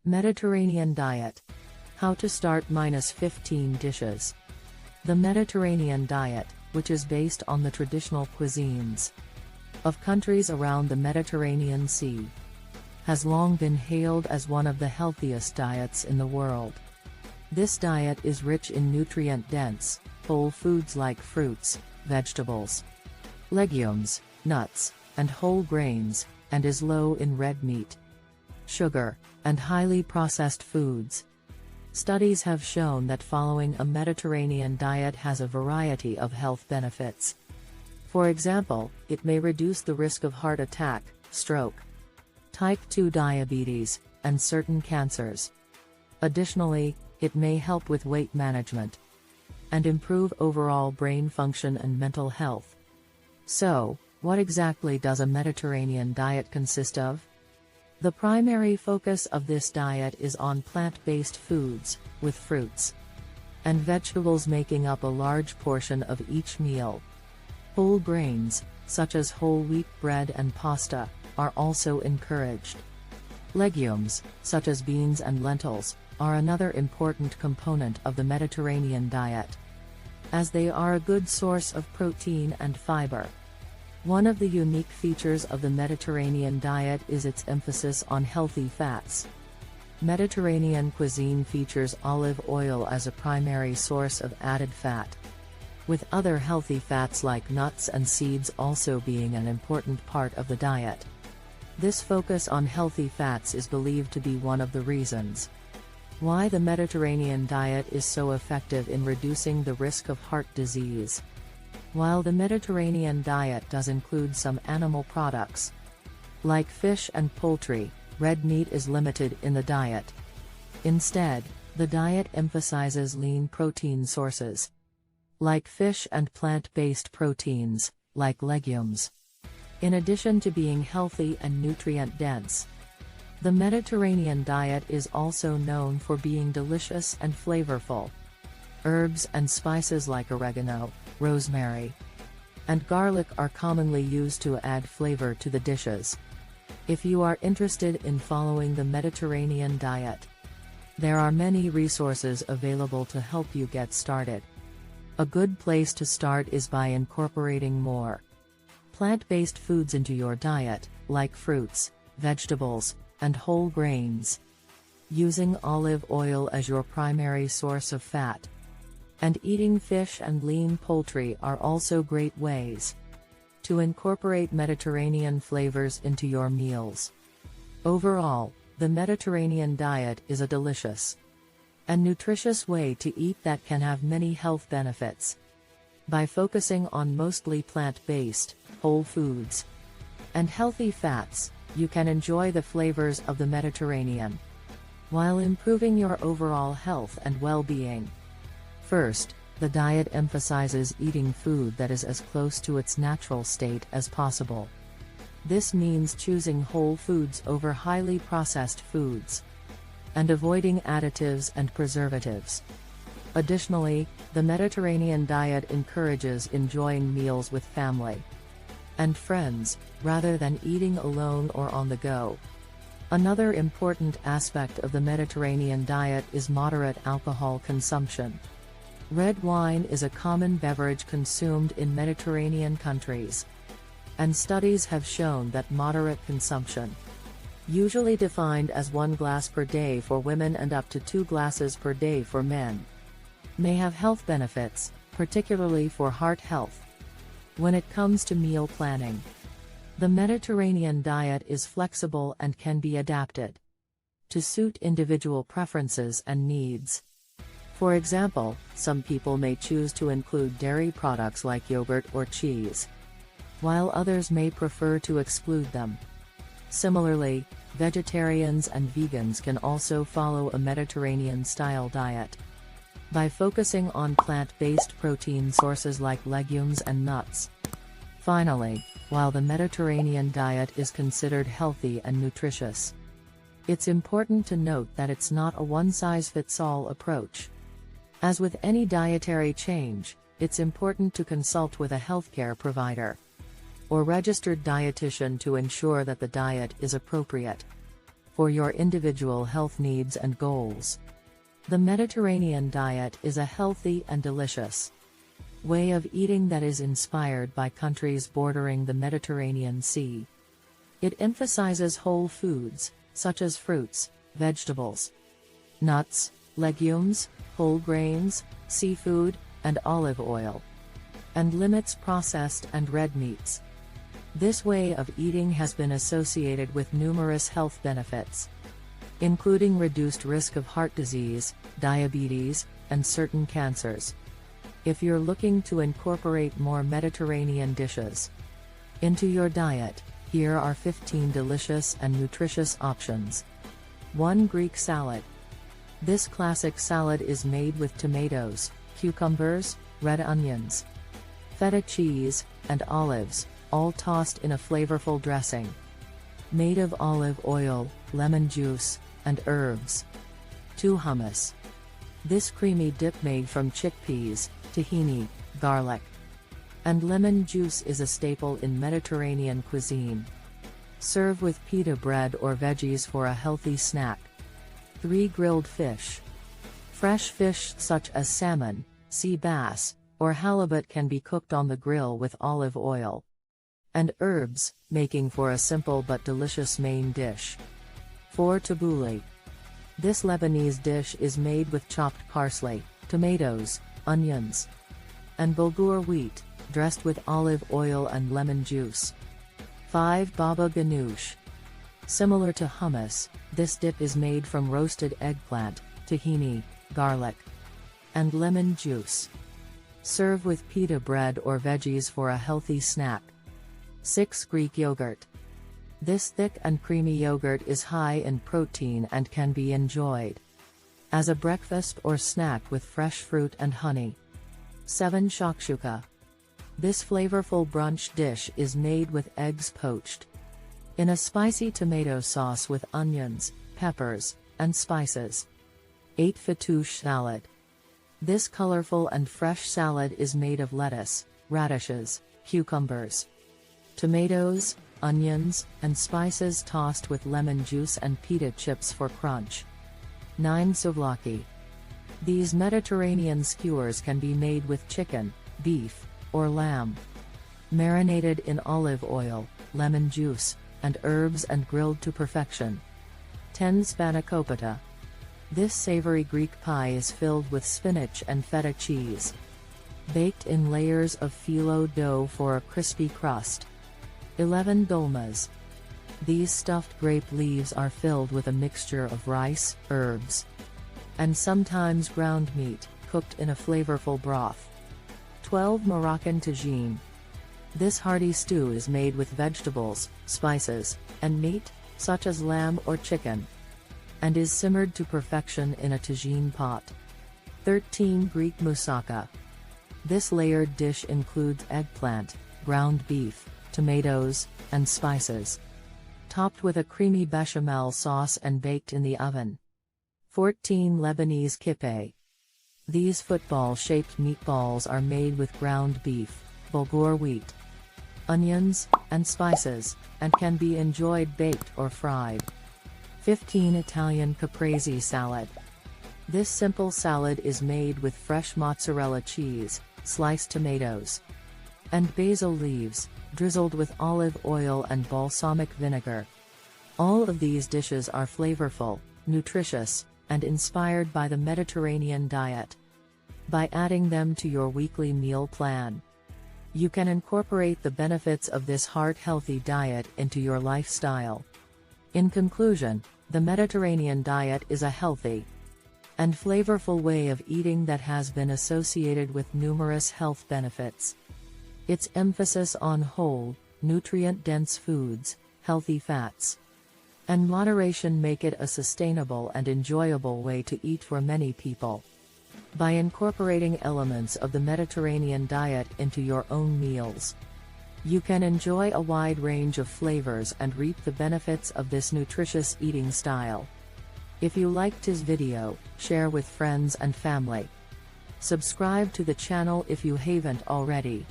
Mediterranean diet. How to start -15 dishes. The Mediterranean diet, which is based on the traditional cuisines of countries around the Mediterranean Sea, has long been hailed as one of the healthiest diets in the world. This diet is rich in nutrient-dense, whole foods like fruits, vegetables, legumes, nuts, and whole grains, and is low in red meat, sugar, and highly processed foods. Studies have shown that following a Mediterranean diet has a variety of health benefits. For example, it may reduce the risk of heart attack, stroke, type 2 diabetes, and certain cancers. Additionally, it may help with weight management and improve overall brain function and mental health. So, what exactly does a Mediterranean diet consist of? The primary focus of this diet is on plant-based foods, with fruits and vegetables making up a large portion of each meal. Whole grains, such as whole wheat bread and pasta, are also encouraged. Legumes, such as beans and lentils, are another important component of the Mediterranean diet, as they are a good source of protein and fiber. One of the unique features of the Mediterranean diet is its emphasis on healthy fats. Mediterranean cuisine features olive oil as a primary source of added fat, with other healthy fats like nuts and seeds also being an important part of the diet. This focus on healthy fats is believed to be one of the reasons why the Mediterranean diet is so effective in reducing the risk of heart disease. While the Mediterranean diet does include some animal products, like fish and poultry, red meat is limited in the diet. Instead, the diet emphasizes lean protein sources, like fish, and plant-based proteins, like legumes. In addition to being healthy and nutrient-dense, the Mediterranean diet is also known for being delicious and flavorful. Herbs and spices like oregano, rosemary, and garlic are commonly used to add flavor to the dishes. If you are interested in following the Mediterranean diet, there are many resources available to help you get started. A good place to start is by incorporating more plant-based foods into your diet, like fruits, vegetables, and whole grains. Using olive oil as your primary source of fat, and eating fish and lean poultry are also great ways to incorporate Mediterranean flavors into your meals. Overall, the Mediterranean diet is a delicious and nutritious way to eat that can have many health benefits. By focusing on mostly plant-based, whole foods, and healthy fats, you can enjoy the flavors of the Mediterranean, while improving your overall health and well-being. First, the diet emphasizes eating food that is as close to its natural state as possible. This means choosing whole foods over highly processed foods, and avoiding additives and preservatives. Additionally, the Mediterranean diet encourages enjoying meals with family and friends, rather than eating alone or on the go. Another important aspect of the Mediterranean diet is moderate alcohol consumption. Red wine is a common beverage consumed in Mediterranean countries, and studies have shown that moderate consumption, usually defined as 1 glass per day for women and up to 2 glasses per day for men, may have health benefits, particularly for heart health. When it comes to meal planning, the Mediterranean diet is flexible and can be adapted to suit individual preferences and needs. For example, some people may choose to include dairy products like yogurt or cheese, while others may prefer to exclude them. Similarly, vegetarians and vegans can also follow a Mediterranean-style diet by focusing on plant-based protein sources like legumes and nuts. Finally, while the Mediterranean diet is considered healthy and nutritious, it's important to note that it's not a one-size-fits-all approach. As with any dietary change, it's important to consult with a healthcare provider or registered dietitian to ensure that the diet is appropriate for your individual health needs and goals. The Mediterranean diet is a healthy and delicious way of eating that is inspired by countries bordering the Mediterranean Sea. It emphasizes whole foods, such as fruits, vegetables, nuts, legumes, whole grains, seafood, and olive oil, and limits processed and red meats. This way of eating has been associated with numerous health benefits, including reduced risk of heart disease, diabetes, and certain cancers. If you're looking to incorporate more Mediterranean dishes into your diet, here are 15 delicious and nutritious options. 1. Greek salad. This classic salad is made with tomatoes, cucumbers, red onions, feta cheese, and olives, all tossed in a flavorful dressing made of olive oil, lemon juice, and herbs. 2. Hummus. This creamy dip made from chickpeas, tahini, garlic, and lemon juice is a staple in Mediterranean cuisine. Serve with pita bread or veggies for a healthy snack. 3. Grilled fish. Fresh fish such as salmon, sea bass, or halibut can be cooked on the grill with olive oil and herbs, making for a simple but delicious main dish. 4. Tabbouleh. This Lebanese dish is made with chopped parsley, tomatoes, onions, and bulgur wheat, dressed with olive oil and lemon juice. 5. Baba ganoush. Similar to hummus, this dip is made from roasted eggplant, tahini, garlic, and lemon juice. Serve with pita bread or veggies for a healthy snack. 6. Greek yogurt. This thick and creamy yogurt is high in protein and can be enjoyed as a breakfast or snack with fresh fruit and honey. 7. Shakshuka. This flavorful brunch dish is made with eggs poached in a spicy tomato sauce with onions, peppers, and spices. 8. Fattoush salad. This colorful and fresh salad is made of lettuce, radishes, cucumbers, tomatoes, onions, and spices tossed with lemon juice and pita chips for crunch. 9. Souvlaki. These Mediterranean skewers can be made with chicken, beef, or lamb, marinated in olive oil, lemon juice, and herbs and grilled to perfection. 10. Spanakopita. This savory Greek pie is filled with spinach and feta cheese, baked in layers of phyllo dough for a crispy crust. 11. Dolmas. These stuffed grape leaves are filled with a mixture of rice, herbs, and sometimes ground meat, cooked in a flavorful broth. 12. Moroccan tagine. This hearty stew is made with vegetables, spices, and meat, such as lamb or chicken, and is simmered to perfection in a tagine pot. 13. Greek moussaka. This layered dish includes eggplant, ground beef, tomatoes, and spices, topped with a creamy bechamel sauce and baked in the oven. 14. Lebanese Kibbeh. These football-shaped meatballs are made with ground beef, bulgur wheat, onions, and spices, and can be enjoyed baked or fried. 15. Italian caprese salad. This simple salad is made with fresh mozzarella cheese, sliced tomatoes, and basil leaves, drizzled with olive oil and balsamic vinegar. All of these dishes are flavorful, nutritious, and inspired by the Mediterranean diet. By adding them to your weekly meal plan, you can incorporate the benefits of this heart-healthy diet into your lifestyle. In conclusion, the Mediterranean diet is a healthy and flavorful way of eating that has been associated with numerous health benefits. Its emphasis on whole, nutrient-dense foods, healthy fats, and moderation make it a sustainable and enjoyable way to eat for many people. By incorporating elements of the Mediterranean diet into your own meals, you can enjoy a wide range of flavors and reap the benefits of this nutritious eating style. If you liked this video, share with friends and family. Subscribe to the channel if you haven't already.